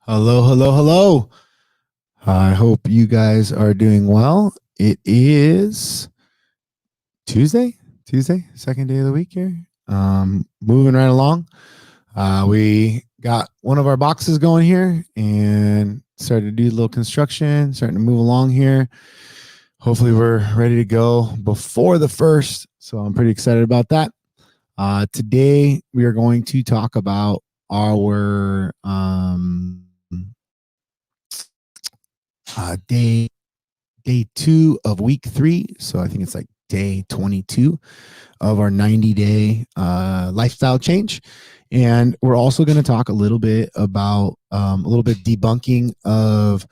Hello, hello, hello. I hope you guys are doing well. It is Tuesday, second day of the week here. Moving right along. We got one of our boxes going here and started to do a little construction, starting to move along here. Hopefully, we're ready to go before the first. So I'm pretty excited about that. Today, we are going to talk about our day 2 of week 3. So I think it's like day 22 of our 90-day lifestyle change. And we're also going to talk a little bit about a little bit debunking of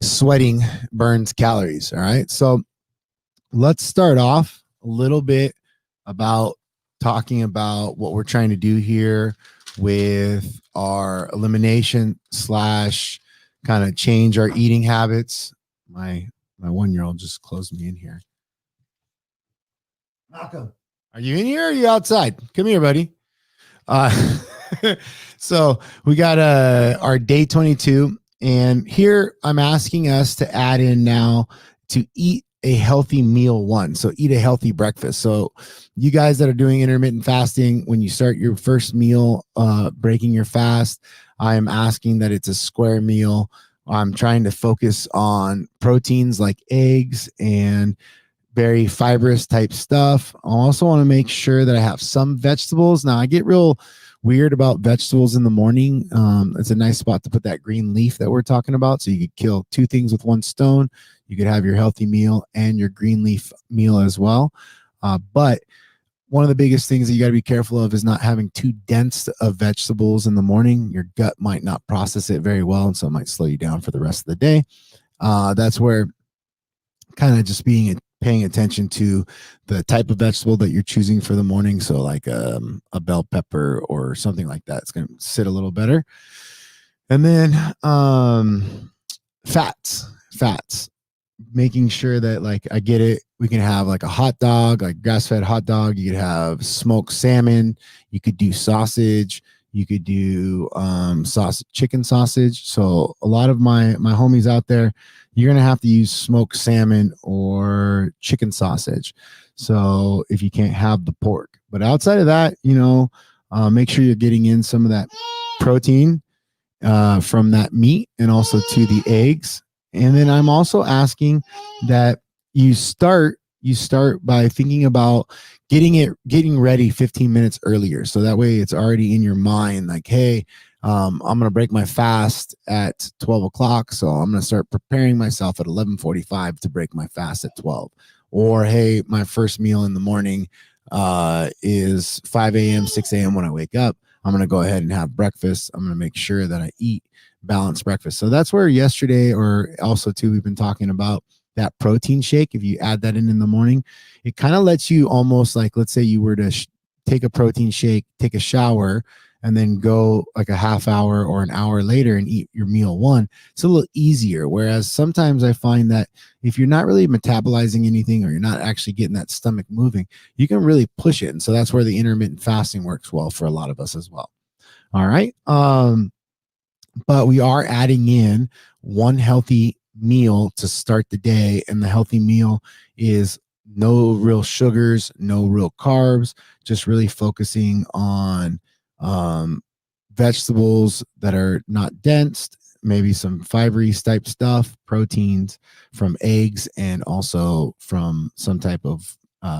sweating burns calories. All right. So let's start off a little bit about talking about what we're trying to do here with our elimination slash kind of change our eating habits. My 1-year-old just closed me in here. Malcolm, are you in here or are you outside? Come here, buddy. So we got our day 22. And here I'm asking us to add in now to eat a healthy meal one. So eat a healthy breakfast. So you guys that are doing intermittent fasting, when you start your first meal, breaking your fast, I am asking that it's a square meal. I'm trying to focus on proteins like eggs and very fibrous type stuff. I also want to make sure that I have some vegetables. Now, I get real weird about vegetables in the morning. It's a nice spot to put that green leaf that we're talking about. So you could kill two things with one stone. You could have your healthy meal and your green leaf meal as well. But one of the biggest things that you got to be careful of is not having too dense of vegetables in the morning. Your gut might not process it very well, and so it might slow you down for the rest of the day. That's where kind of just paying attention to the type of vegetable that you're choosing for the morning. So like a bell pepper or something like that. It's going to sit a little better. And then fats, making sure that like I get it. We can have like a hot dog, like grass-fed hot dog. You could have smoked salmon. You could do sausage. You could do chicken sausage. So a lot of my homies out there, you're going to have to use smoked salmon or chicken sausage. So if you can't have the pork, but outside of that, make sure you're getting in some of that protein from that meat and also to the eggs. And then I'm also asking that you start by thinking about getting ready 15 minutes earlier. So that way it's already in your mind, like, hey, I'm going to break my fast at 12 o'clock. So I'm going to start preparing myself at 11:45 to break my fast at 12. Or, hey, my first meal in the morning is 5 a.m., 6 a.m. when I wake up. I'm going to go ahead and have breakfast. I'm going to make sure that I eat balanced breakfast. So that's where yesterday, or also too, we've been talking about that protein shake. If you add that in the morning, it kind of lets you almost like, let's say you were to take a protein shake, take a shower, and then go like a half hour or an hour later and eat your meal one. It's a little easier. Whereas sometimes I find that if you're not really metabolizing anything or you're not actually getting that stomach moving, you can really push it. And so that's where the intermittent fasting works well for a lot of us as well. All right. But we are adding in one healthy meal to start the day. And the healthy meal is no real sugars, no real carbs, just really focusing on vegetables that are not dense, maybe some fibrous type stuff, proteins from eggs, and also from some type of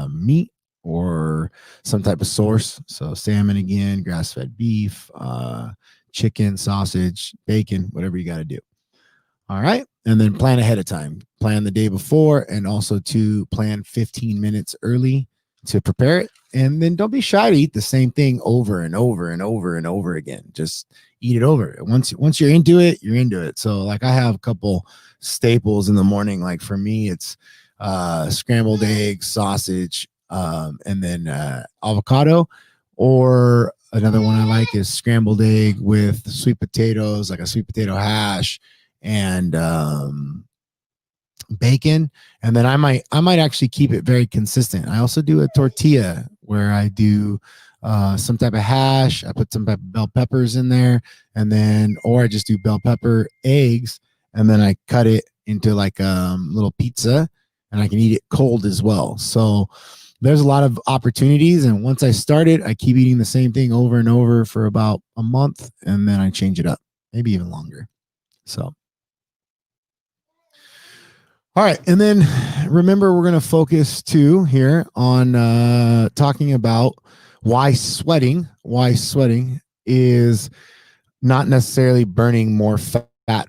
meat or some type of source. So salmon again, grass-fed beef, chicken, sausage, bacon, whatever you got to do. All right. And then plan ahead of time. Plan the day before, and also to plan 15 minutes early to prepare it. And then don't be shy to eat the same thing over and over and over and over again. Just eat it over. Once you're into it, you're into it. So like I have a couple staples in the morning. Like for me, it's scrambled eggs, sausage, and then avocado. Or another one I like is scrambled egg with sweet potatoes, like a sweet potato hash, and bacon. And then I might actually keep it very consistent. I also do a tortilla where I do some type of hash. I put some type of bell peppers in there, and then, or I just do bell pepper eggs, and then I cut it into like little pizza, and I can eat it cold as well. So there's a lot of opportunities. And once I start it, I keep eating the same thing over and over for about a month, and then I change it up, maybe even longer. So, all right. And then remember, we're going to focus too here on talking about why sweating is not necessarily burning more fat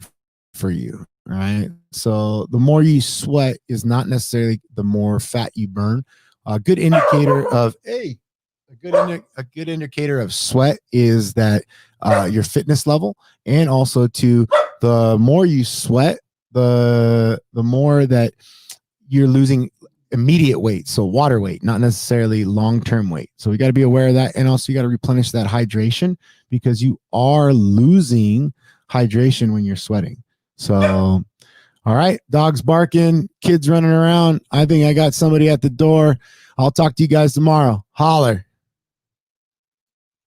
for you. Right. So the more you sweat is not necessarily the more fat you burn. A good indicator of a good indicator of sweat is that your fitness level, and also to the more you sweat, the more that you're losing immediate weight, so water weight, not necessarily long-term weight. So we got to be aware of that, and also you got to replenish that hydration, because you are losing hydration when you're sweating. So all right, dogs barking, kids running around. I think I got somebody at the door. I'll talk to you guys tomorrow. Holler.